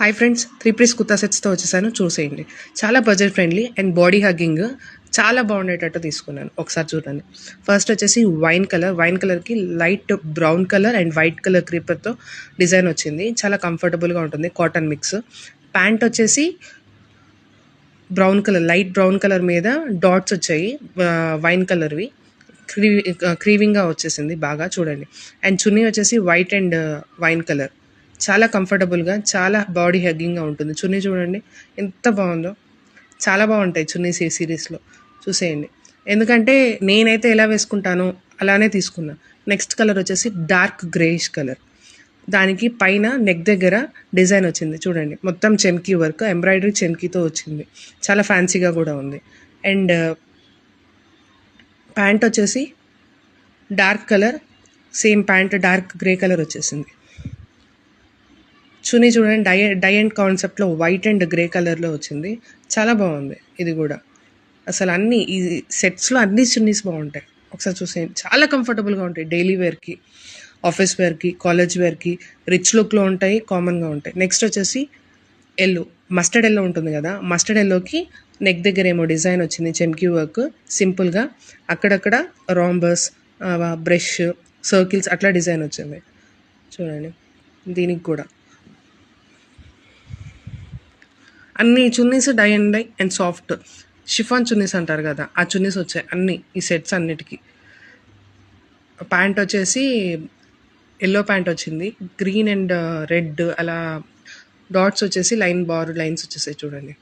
Hi friends, 3 piece kurta సెట్స్తో వచ్చేసాను, చూసేయండి. చాలా budget friendly and body hugging చాలా బాగుండేటట్టు తీసుకున్నాను. ఒకసారి చూడండి. ఫస్ట్ వచ్చేసి వైన్ కలర్కి light brown colour and white colour క్రీపర్తో డిజైన్ వచ్చింది. చాలా కంఫర్టబుల్గా ఉంటుంది, కాటన్ మిక్స్. ప్యాంట్ వచ్చేసి లైట్ బ్రౌన్ కలర్ మీద డాట్స్ వచ్చాయి, వైన్ కలర్వి. క్రీవింగ్గా వచ్చేసింది బాగా, చూడండి. అండ్ చున్నీ వచ్చేసి వైట్ అండ్ వైన్ కలర్. చాలా కంఫర్టబుల్గా, చాలా బాడీ హగ్గింగ్గా ఉంటుంది. చున్నీ చూడండి ఎంత బాగుందో. చాలా బాగుంటాయి చున్నీ సిరీస్లో, చూసేయండి. ఎందుకంటే నేనైతే ఎలా వేసుకుంటానో అలానే తీసుకున్నా. నెక్స్ట్ కలర్ వచ్చేసి డార్క్ గ్రేయిష్ కలర్. దానికి పైన నెక్ దగ్గర డిజైన్ వచ్చింది చూడండి, మొత్తం చెమ్కీ వర్క్, ఎంబ్రాయిడరీ చెమ్కీతో వచ్చింది. చాలా ఫ్యాన్సీగా కూడా ఉంది. అండ్ ప్యాంట్ వచ్చేసి dark colour, same pant dark grey colour వచ్చేసింది. చున్నీ చూడండి, డై అండ్ కాన్సెప్ట్లో వైట్ అండ్ గ్రే కలర్లో వచ్చింది. చాలా బాగుంది ఇది కూడా. అసలు అన్ని ఈ సెట్స్లో అన్ని చున్నీస్ బాగుంటాయి. ఒకసారి చూసేయండి, చాలా కంఫర్టబుల్గా ఉంటాయి. డైలీ వేర్కి, ఆఫీస్ వేర్కి, కాలేజ్ వేర్కి, రిచ్ లుక్లో ఉంటాయి, కామన్గా ఉంటాయి. నెక్స్ట్ వచ్చేసి మస్టర్డ్ ఎల్లో ఉంటుంది కదా, మస్టర్డ్ ఎల్లోకి నెక్ దగ్గర ఏమో డిజైన్ వచ్చింది, చెమ్కీ వర్క్ సింపుల్గా. అక్కడక్కడ రాంబర్స్, బ్రష్, సర్కిల్స్ అట్లా డిజైన్ వచ్చింది చూడండి. దీనికి కూడా అన్ని chunnis dye and soft chiffon chunnis అంటారు కదా, ఆ చున్నీస్ వచ్చాయి అన్ని ఈ సెట్స్ అన్నిటికీ. ప్యాంట్ వచ్చేసి ఎల్లో ప్యాంట్ వచ్చింది, గ్రీన్ అండ్ రెడ్ అలా డాట్స్ వచ్చేసి లైన్స్ వచ్చేసాయి చూడండి.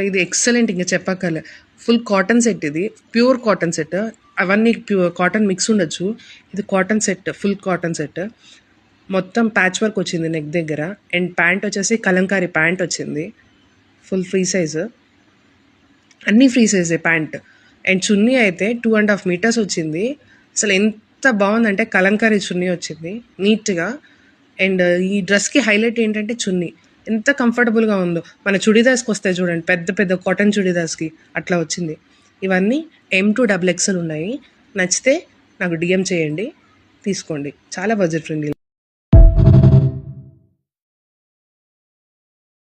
ఇది ఎక్సలెంట్, ఇంకా చెప్పక్కర్లే. ఫుల్ కాటన్ సెట్, ఇది ప్యూర్ కాటన్ సెట్. అవన్నీ ప్యూర్ కాటన్ మిక్స్ ఉండొచ్చు, ఇది cotton set, full cotton set. మొత్తం ప్యాచ్ వర్క్ వచ్చింది నెక్ దగ్గర. అండ్ ప్యాంట్ వచ్చేసి కలంకారీ ప్యాంట్ వచ్చింది, ఫుల్ ఫ్రీ సైజు, అన్నీ ఫ్రీ సైజే ప్యాంట్. అండ్ చున్నీ అయితే 2.5 మీటర్స్ వచ్చింది. అసలు ఎంత బాగుందంటే కలంకారీ చున్నీ వచ్చింది నీట్గా. అండ్ ఈ డ్రెస్కి హైలైట్ ఏంటంటే చున్నీ ఎంత కంఫర్టబుల్గా ఉందో. మన చుడీదార్స్కి వస్తాయి చూడండి, పెద్ద పెద్ద కాటన్ చుడీదార్స్కి అట్లా వచ్చింది. ఇవన్నీ M to XXL ఉన్నాయి. నచ్చితే నాకు DM చేయండి, తీసుకోండి. చాలా బడ్జెట్ ఫ్రెండ్లీ.